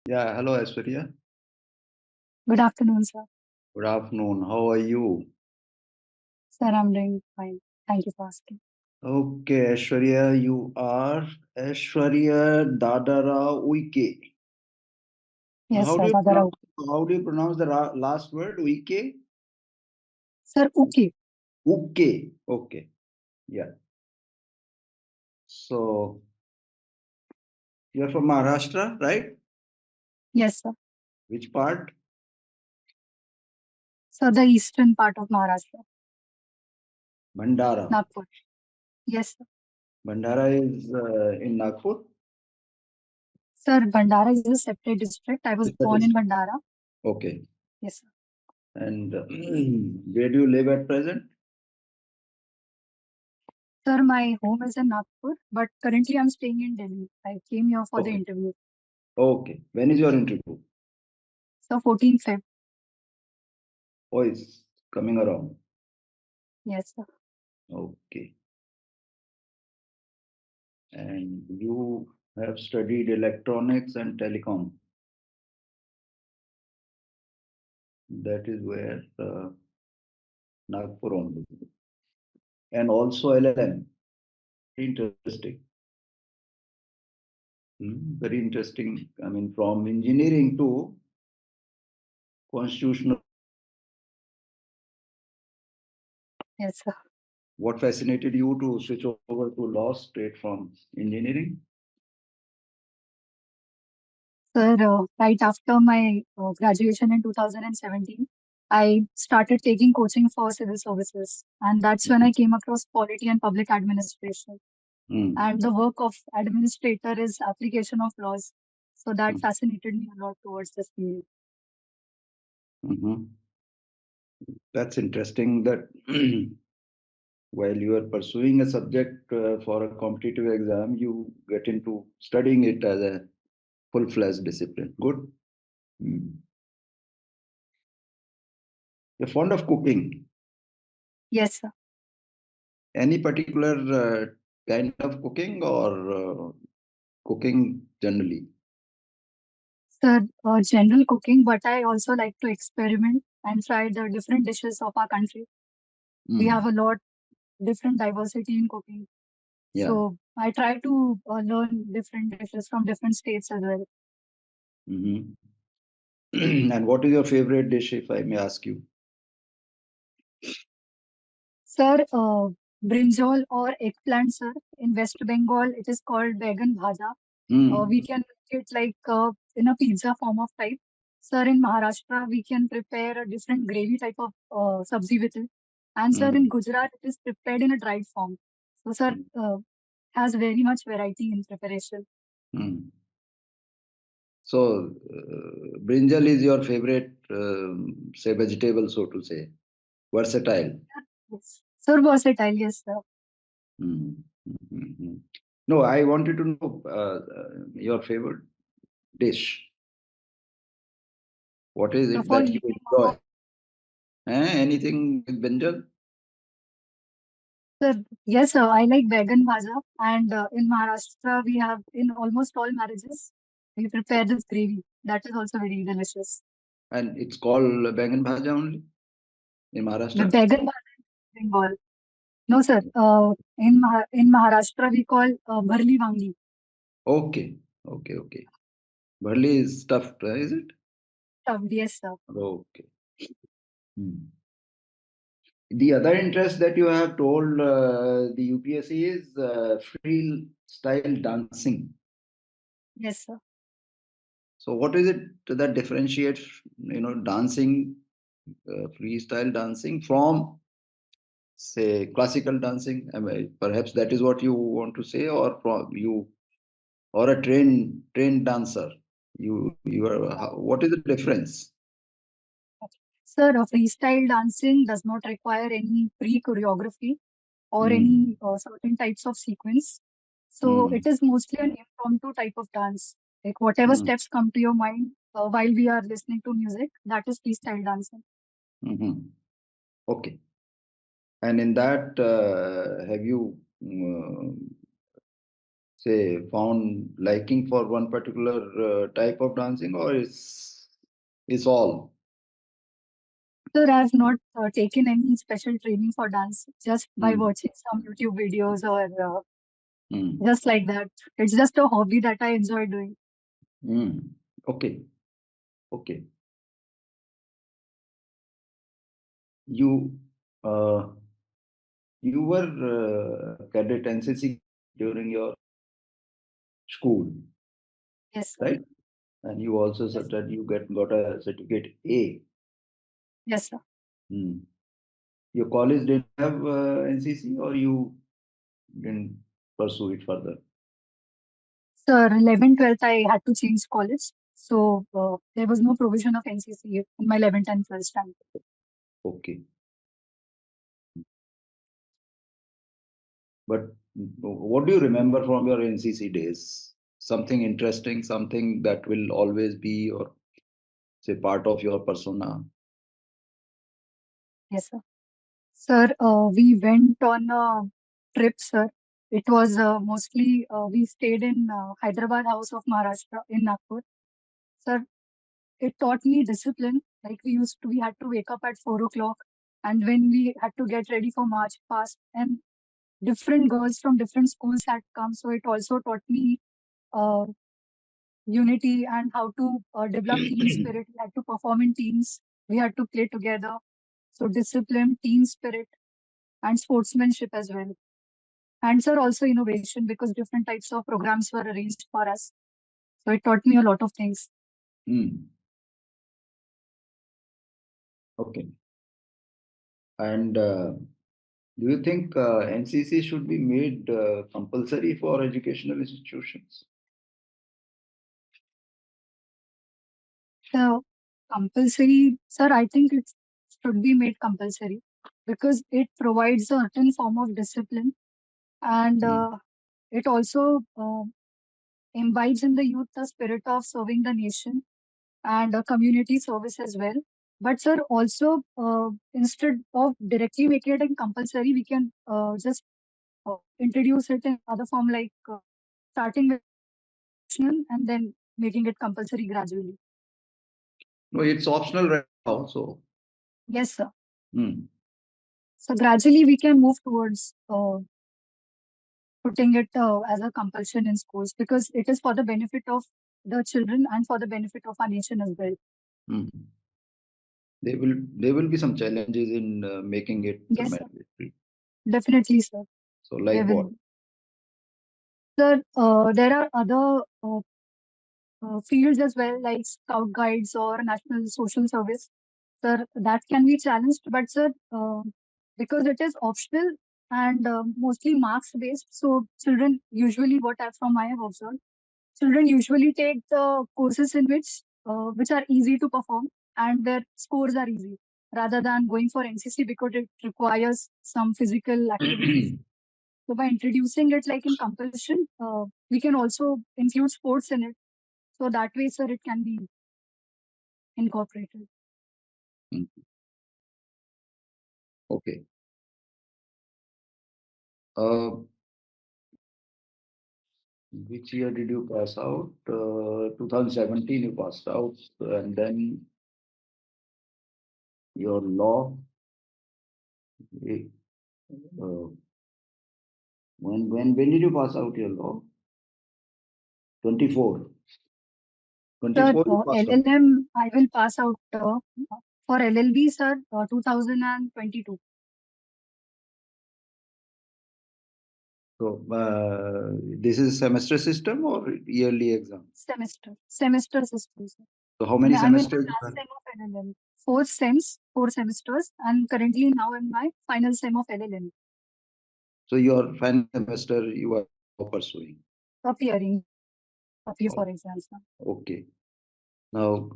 Yeah, hello Aishwarya. Good afternoon, sir. Good afternoon. How are you? Sir, I'm doing fine. Thank you for asking. Okay, Aishwarya, you are Aishwarya Dadarao Ukey. Yes, How do sir. you pronounce, Dadarao. how do you pronounce the last word? Ukey? Sir, okay. Ukey. Okay. Yeah. So you're from Maharashtra, right? Yes, sir. Which part? Sir, the eastern part of Maharashtra, Bhandara. Nagpur. Yes, sir. Bhandara is in Nagpur. Sir, Bhandara is a separate district. I was It's a born in district. Bhandara. Okay. Yes, sir. And where do you live at present? Sir, my home is in Nagpur, but currently I'm staying in Delhi. I came here for the Okay. interview. Okay. When is your interview? So 14th Feb. Oh, it's coming around. Yes, sir. Okay. And you have studied electronics and telecom. That is where Nagpur only. And also LLM. Interesting. Very interesting. I mean, from engineering to constitutional. Yes, sir. What fascinated you to switch over to law straight from engineering? Sir, right after my graduation in 2017, I started taking coaching for civil services, and that's when I came across polity and public administration. Mm. And the work of administrator is application of laws, so that fascinated me a lot towards this field. Mm-hmm. That's interesting that while you are pursuing a subject for a competitive exam, you get into studying it as a full-fledged discipline. Good. Mm. You're fond of cooking. Yes, sir. Any particular kind of cooking or cooking generally? Sir, general cooking, but I also like to experiment and try the different dishes of our country. We have Mm. a lot different diversity in cooking. Yeah. So I try to learn different dishes from different states as well. Hmm. And what is your favorite dish, if I may ask you? Sir, brinjal or eggplant, sir. In West Bengal, it is called Bagan Bhaja. We Mm. can make it like in a pizza form of type. Sir, in Maharashtra, we can prepare a different gravy type of sabzi with it. And sir, in Mm. Gujarat, it is prepared in a dried form. So, sir, has very much variety in preparation. Mm. So, brinjal is your favorite, say, vegetable, so to say, versatile. Yes. Sir, versatile, yes, sir. Mm. Mhm. No, I wanted to know your favorite dish. What is So, it for that you evening or enjoy? Anything with brinjal? sir, yes, sir. I like Bagan Bhaja, and in Maharashtra, we have in almost all marriages, we prepare this gravy. That is also very delicious. And it's called bangan bhaja only in The Maharashtra? Bagan Bhaja in Bengal. No, sir. In Maharashtra, we call Bharli Wangi. Okay, okay, okay. Barley is stuffed, is it? Stuffed, yes, sir. Okay. Hmm. The other interest that you have told the UPSC is freestyle dancing. Yes, sir. So, what is it that differentiates, dancing, freestyle dancing from, say, classical dancing? I mean, perhaps that is what you want to say, or from you, or a trained dancer. You are. What is the difference? Sir, freestyle dancing does not require any pre-choreography or Mm. any certain types of sequence. So Mm. it is mostly an impromptu type of dance. Like whatever Mm. steps come to your mind while we are listening to music, that is freestyle dancing. Mhm. Okay. And in that, have you, say found liking for one particular type of dancing, or it's all? Sir, I have not taken any special training for dance, just by Hmm. watching some YouTube videos or Hmm. just like that. It's just a hobby that I enjoy doing. Hmm. Okay. Okay. You uh, you were cadet NCC during your school, Yes, sir. right? And you also Yes, said that you got a certificate A. yes, sir. Hmm. Your college didn't have NCC, or you didn't pursue it further? Sir, 11th, 12th, I had to change college. So there was no provision of NCC in my 11th and 12th standard. Okay. But what do you remember from your NCC days? Something interesting, something that will always be, or say, part of your persona? Yes, sir. Sir, we went on a trip, sir. It was mostly, we stayed in Hyderabad House of Maharashtra in Nagpur. Sir, it taught me discipline. Like we had to wake up at 4 o'clock, and when we had to get ready for march past, and different girls from different schools had come. So it also taught me uh, unity and how to develop team spirit. We had to perform in teams. We had to play together. So discipline, team spirit, and sportsmanship as well. And sir, also innovation because different types of programs were arranged for us. So it taught me a lot of things. Hmm. Okay. And do you think NCC should be made compulsory for educational institutions? The compulsory, sir, I think it should be made compulsory because it provides a certain form of discipline and Hmm. it also imbibes in the youth the spirit of serving the nation and community service as well. But sir, also instead of directly making it compulsory, we can just introduce it in other form like starting with optional and then making it compulsory gradually. No, it's optional right now. So, Yes, sir. hmm. So gradually we can move towards putting it as a compulsion in schools because it is for the benefit of the children and for the benefit of our nation as well. Hmm. There will be some challenges in making it Yes, sir. mandatory. Definitely, sir. So, There like will what? be. Sir, there are other fields as well, like scout guides or national social service. Sir, that can be challenged, but sir, because it is optional and mostly marks based, so children usually, what I from I have observed, children usually take the courses in which are easy to perform and their scores are easy, rather than going for NCC because it requires some physical activities. So by introducing it like in compulsion, we can also include sports in it. So that way, sir, it can be incorporated. Hmm. Okay. Uh, which year did you pass out? 2017 you passed out, and then your law. eh, Uh, when did you pass out your law? 24. Sir, 24 you passed out. LLM, I will pass out for LLB, sir, 2022 So this is semester system or yearly exam? semester system, sir. So how many I'm in my semesters you last have? sem of LLM. Four semesters, and currently now in my final sem of LLM, So your final semester you are pursuing. appearing, appear Oh, for exams now. okay. Now,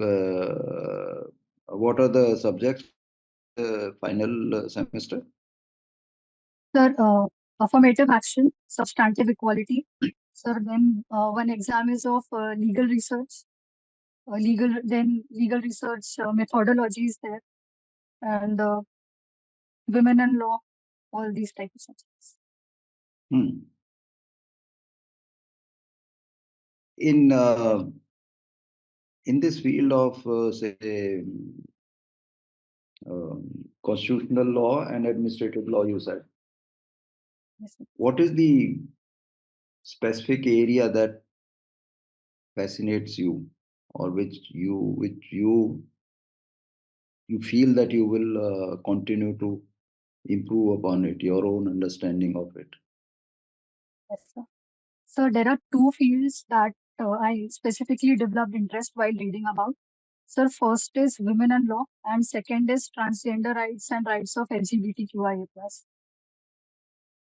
what are the subjects final semester? Sir, affirmative action, substantive equality. Sir, then one exam is of legal research, legal research methodology is there, and women and law, all these types of subjects. Hmm. in this field of say constitutional law and administrative law, you said, Yes, sir. what is the specific area that fascinates you, or which you feel that you will continue to improve upon it, your own understanding of it? Yes, sir. So there are two fields that I specifically developed interest while reading about. So first is women and law, and second is transgender rights and rights of LGBTQIA+. So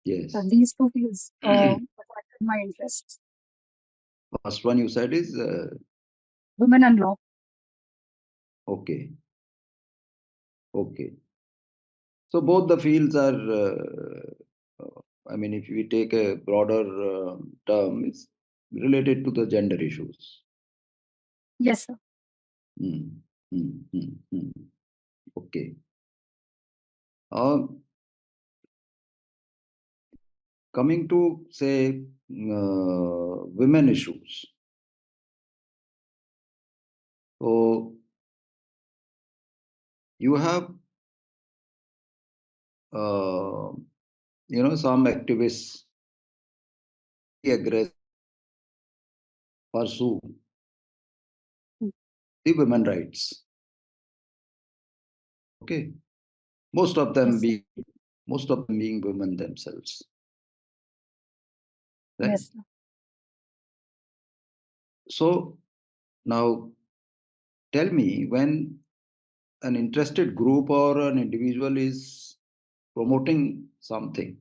Yes. these two fields attracted my interest. First one you said is Women and law. okay. Okay. So both the fields are, I mean, if we take a broader term, it's related to the gender issues. Yes, sir. Hmm. Hmm. Hmm. Hmm. Okay. Um, Coming to say women issues. So you have uh, some activists aggressive pursue Mm. the women rights. Okay, most of them Yes, sir. being most of them being women themselves, right? Yes, sir. So now tell me, when an interested group or an individual is promoting something,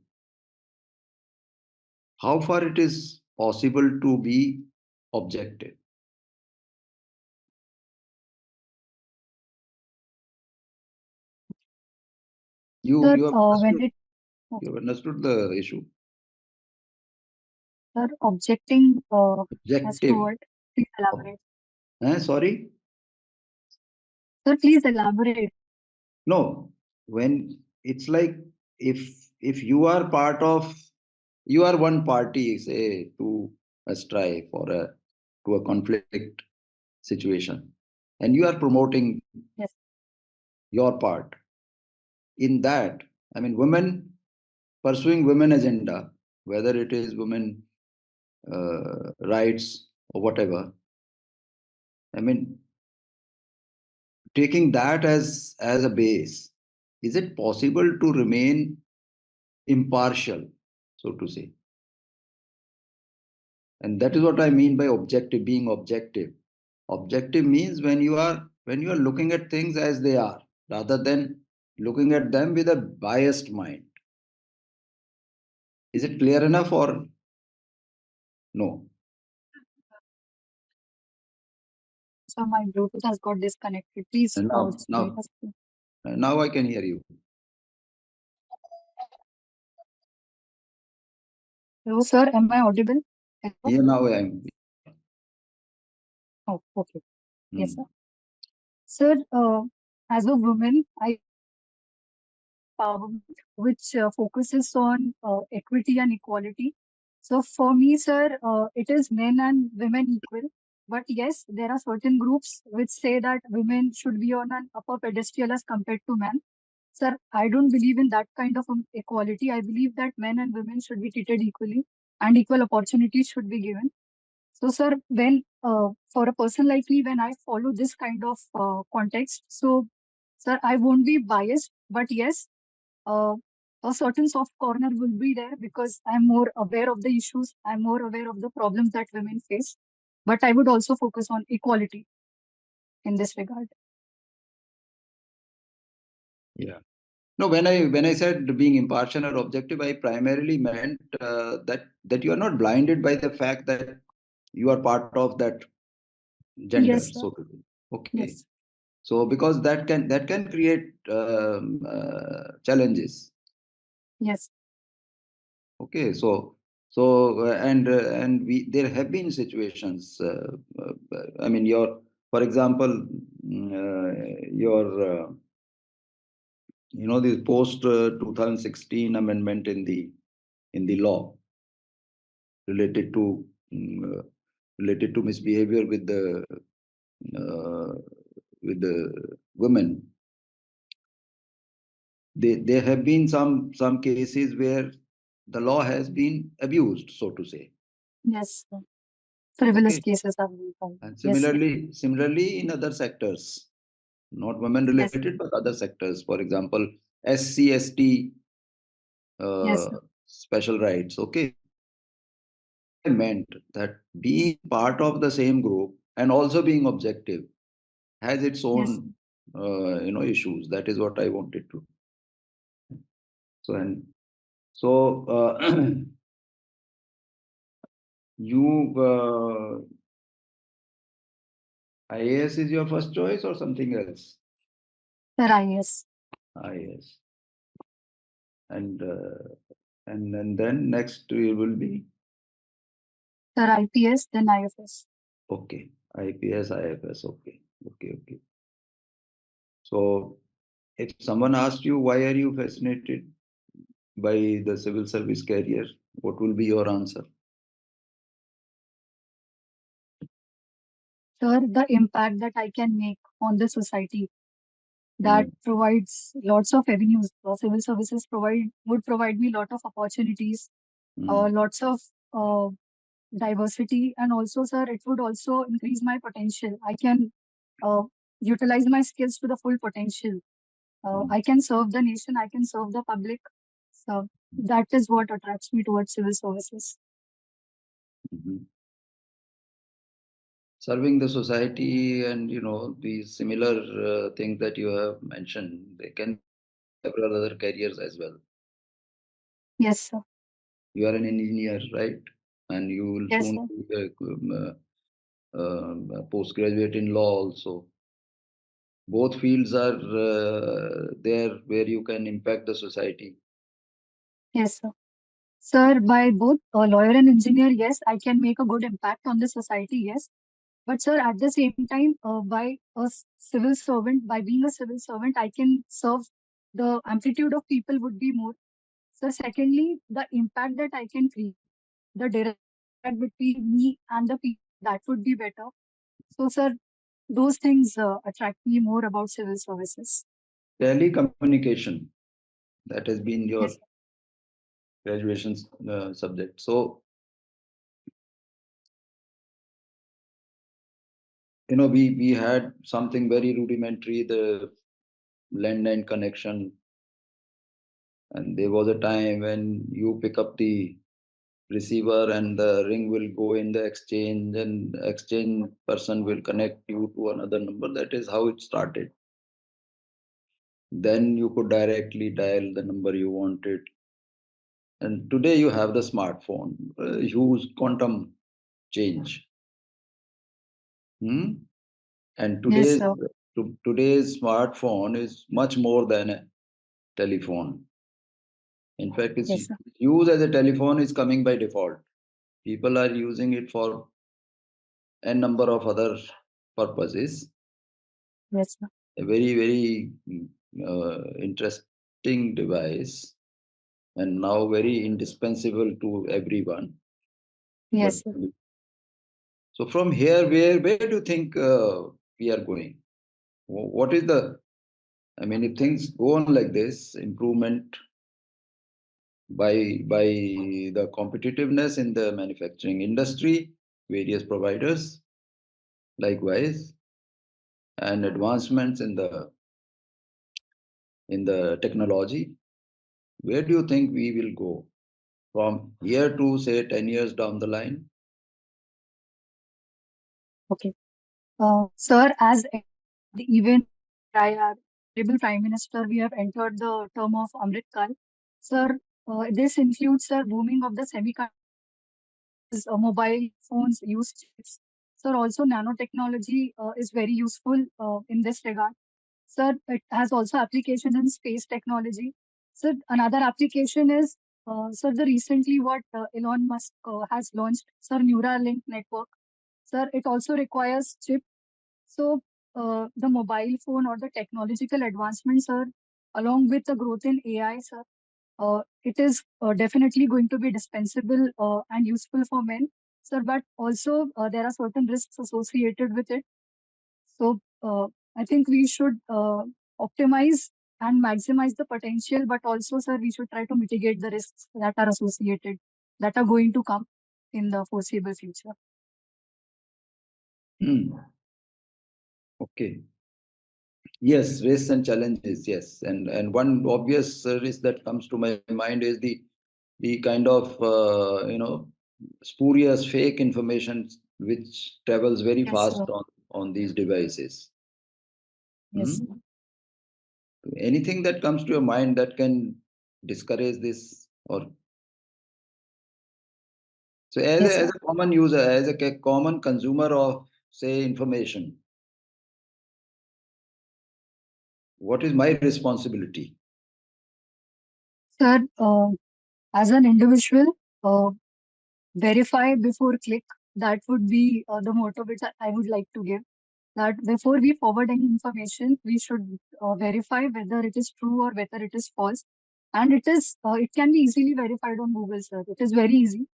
how far it is possible to be objective? You Sir, you have when understood it you okay, have understood the issue. sir, objecting as to Objective. what? Please elaborate. Sorry. Sir, please elaborate. No, when it's like, if you are part of, you are one party, say, to a strife or to a conflict situation, and you are promoting Yes, your part in that. I mean, women pursuing women agenda, whether it is women rights or whatever. I mean, taking that as a base, is it possible to remain impartial, so to say? And that is what I mean by objective, being objective. Objective means when you are looking at things as they are, rather than looking at them with a biased mind. Is it clear enough or no? so my Bluetooth has got disconnected. Please And now, just let now, us know. now I can hear you. Hello, sir. Am I audible? Hello? Here now I am. Oh, okay. Yes, sir. Hmm. Sir, as a woman, I empowerment, which focuses on equity and equality. So for me, sir, it is men and women equal. But yes, there are certain groups which say that women should be on an upper pedestal as compared to men. Sir, I don't believe in that kind of equality. I believe that men and women should be treated equally and equal opportunities should be given. So, sir, when for a person like me, when I follow this kind of context, so, sir, I won't be biased, but yes, uh, a certain soft corner will be there because I'm more aware of the issues, I'm more aware of the problems that women face. But I would also focus on equality in this regard. Yeah. No, when I said being impartial or objective, I primarily meant that you are not blinded by the fact that you are part of that gender, Yes, sir. so to say. Okay. Yes. So because that can create challenges. Yes. Okay. So we there have been situations. I mean, for example, your this post 2016 amendment in the law related to related to misbehavior uh, with the women. There have been some cases where the law has been abused, so to say. Yes, sir. Frivolous Okay. cases have been found. And Yes, sir. similarly in other sectors, not women Yes, related, but other sectors. For example, SC/ST yes, uh, sir. special rights. Okay. What I meant that being part of the same group and also being objective has its Yes, own issues. That is what I wanted to. So and so you IAS is your first choice or something else? sir, IAS. IAS. And then next it will be Sir, IPS, then IFS. okay. IPS, IFS. Okay. Okay. Okay. So if someone asks you why are you fascinated by the civil service career, what will be your answer? Sir, the impact that I can make on the society that Mm, provides lots of avenues. Civil services would provide me lot of opportunities, mm, lots of uh, diversity, and also, sir, it would also increase my potential. I can uh, utilize my skills to the full potential. mm, I can serve the nation, I can serve the public. So that is what attracts me towards civil services. mhm. Serving the society and these similar things that you have mentioned, they can several other careers as well. Yes, sir. You are an engineer, right? And you will Yes, soon sir. be a postgraduate in law also. Both fields are there where you can impact the society. Yes, sir. Sir, by both a lawyer and engineer, yes, I can make a good impact on the society, yes. But sir, at the same time, by civil servant, by being a civil servant, I can serve the amplitude of people would be more. So secondly, the impact that I can create, the direct impact between me and the people, that would be better. So sir, those things attract me more about civil services. Telecommunication, that has been your Yes, graduation subject. So, we had something very rudimentary, the landline connection. And there was a time when you pick up the receiver and the ring will go in the exchange and exchange person will connect you to another number. That is how it started. Then you could directly dial the number you wanted. And today you have the smartphone, a huge quantum change. Hmm? And yes, sir. today's smartphone is much more than a telephone. In fact, its Yes, sir. use as a telephone is coming by default. People are using it for a number of other purposes. Yes, sir. A very, very interesting device and now very indispensable to everyone. But Yes, sir. so from here, where do you think we are going? What is the, I mean, if things go on like this, improvement by the competitiveness in the manufacturing industry, various providers, likewise, and advancements in the technology, where do you think we will go from here to say 10 years down the line? Okay. Sir, as even by our Honorable Prime Minister, we have entered the term of Amrit Kal. Sir, this includes the booming of the semiconductor mobile phones use chips. Sir, also nanotechnology is very useful in this regard. Sir, it has also applications in space technology. Sir, another application is, sir, the recently what Elon Musk has launched, sir, Neuralink network. Sir, it also requires chip. So, the mobile phone or the technological advancements, sir, along with the growth in AI, sir, it is definitely going to be dispensable and useful for men. sir, but also there are certain risks associated with it. So I think we should optimize and maximize the potential, but also, sir, we should try to mitigate the risks that are associated, that are going to come in the foreseeable future. Okay. Yes, risks and challenges. Yes, and one obvious risk that comes to my mind is the kind of spurious fake information which travels very Yes, fast sir. on these devices. Yes, Hmm? Anything that comes to your mind that can discourage this, or so yes, as sir. a common user, as a common consumer of say information, what is my responsibility? Sir, as an individual, verify before click. That would be the motto which I would like to give. That before we forward any information, we should verify whether it is true or whether it is false. And it can be easily verified on Google, sir. It is very easy.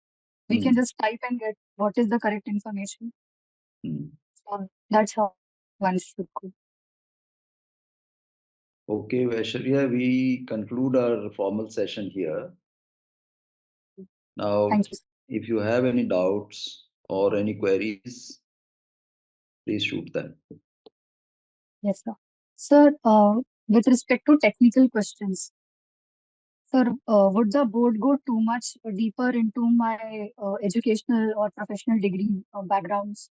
We can Hmm. just type and get what is the correct information. Hmm. So that's how one should go. Okay, Aishwarya, we conclude our formal session here. Now, Thank you, sir. if you have any doubts or any queries, please shoot them. Yes, sir. Sir, with respect to technical questions, sir, would the board go too much deeper into my educational or professional degree backgrounds?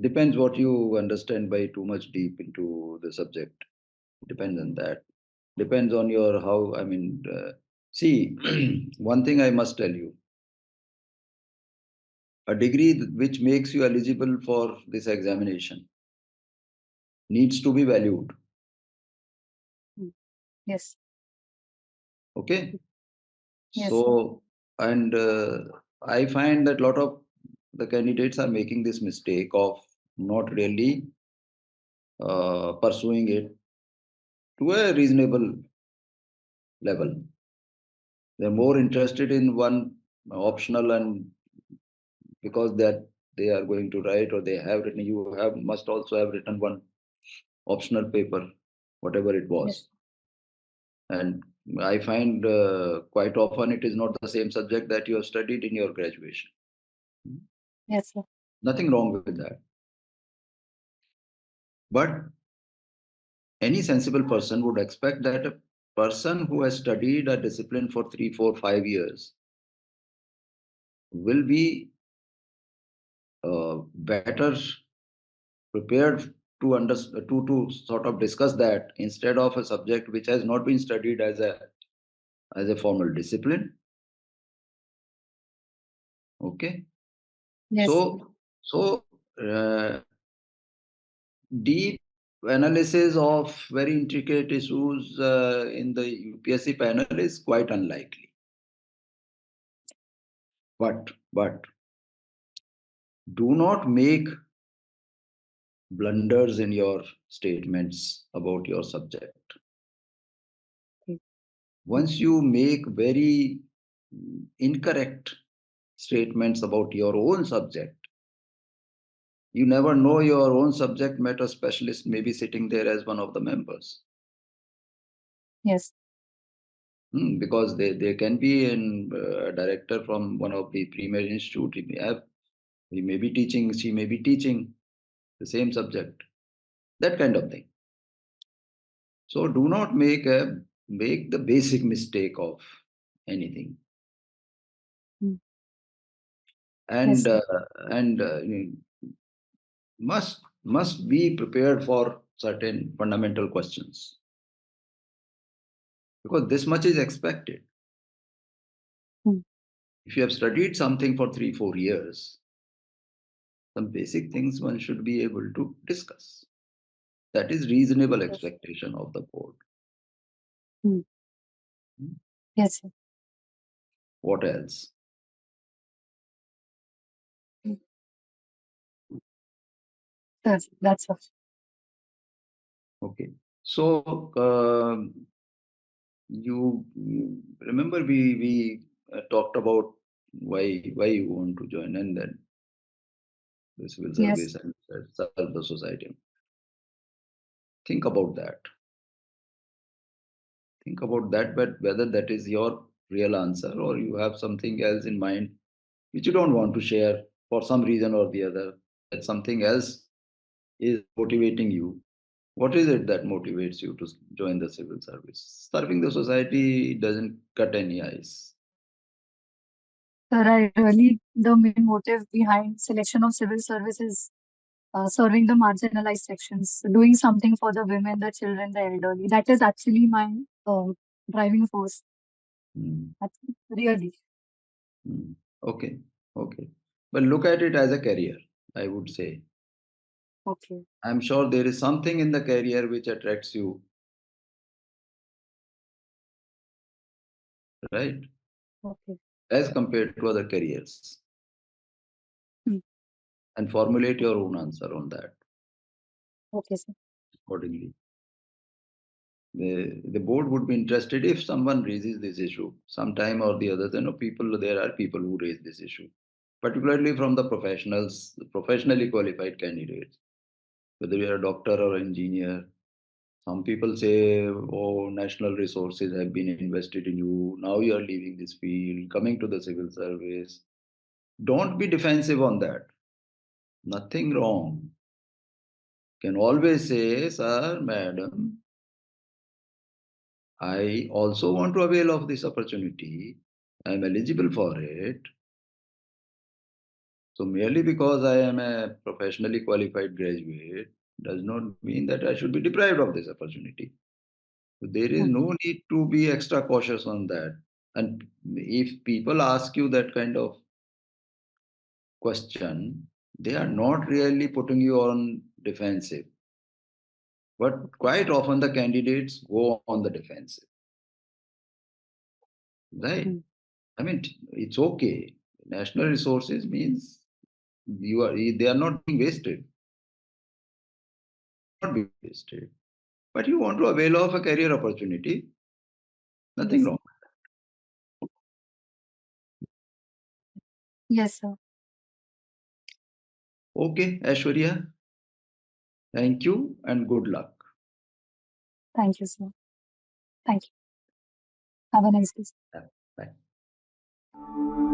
Depends what you understand by too much deep into the subject. Depends on that. Depends on your how, I mean, see, one thing I must tell you, a degree which makes you eligible for this examination needs to be valued. Mm. Yes, Okay. yes, sir. So, and I find that a lot of the candidates are making this mistake of not really pursuing it to a reasonable level. They're more interested in one optional, and because that they are going to write or they have written, you have must also have written one optional paper, whatever it Yes, was. And I find quite often it is not the same subject that you have studied in your graduation. yes, sir. Nothing wrong with that. But any sensible person would expect that a person who has studied a discipline for 3, 4, 5 years will be better prepared to to sort of discuss that instead of a subject which has not been studied as a formal discipline. Okay, Yes, sir. so uh, deep analysis of very intricate issues in the UPSC panel is quite unlikely. But do not make blunders in your statements about your subject. Okay. Once you make very incorrect statements about your own subject, you never know your own subject matter specialist may be sitting there as one of the members. Yes, Because they can be a director from one of the premier institute. He may be teaching, she may be teaching the same subject, that kind of thing. So do not make the basic mistake of anything. mm, yes, And sir. you must be prepared for certain fundamental questions, because this much is expected. Mm, If you have studied something for 3, 4 years, some basic things one should be able to discuss. That is reasonable yes, expectation of the board. mm, Hmm. yes, sir. What else? Mm, that's all. Okay. So you remember we talked about Why you want to join, and then the civil Yes. service and serve the society. Think about that. Think about that, but whether that is your real answer or you have something else in mind which you don't want to share for some reason or the other, that something else is motivating you. What is it that motivates you to join the civil service? Serving the society doesn't cut any ice. Sir, I really, the main motive behind selection of civil service is serving the marginalized sections, doing something for the women, the children, the elderly. That is actually my driving force. Hmm. That's really. Hmm. Okay, okay. But look at it as a career, I would say. Okay. I'm sure there is something in the career which attracts you, right? Okay. As compared to other careers. Hmm. And formulate your own answer on that Okay, sir. accordingly. The board would be interested if someone raises this issue sometime or the other. People, there are people who raise this issue, particularly from the professionals, professionally qualified candidates, whether you're a doctor or engineer. Some people say, oh, national resources have been invested in you. Now you are leaving this field, coming to the civil service. Don't be defensive on that. Nothing wrong. Can always say, sir, madam, I also want to avail of this opportunity. I am eligible for it. So merely because I am a professionally qualified graduate does not mean that I should be deprived of this opportunity. So there is Hmm. no need to be extra cautious on that. And if people ask you that kind of question, they are not really putting you on defensive. But quite often the candidates go on the defensive, right? Hmm. I mean, it's okay. National resources means they are not being wasted. Not being wasted. But you want to avail of a career opportunity, nothing Yes. wrong. Yes, sir. Okay, Aishwarya, thank you and good luck. Thank you, sir. Thank you. Have a nice day. Yeah, bye.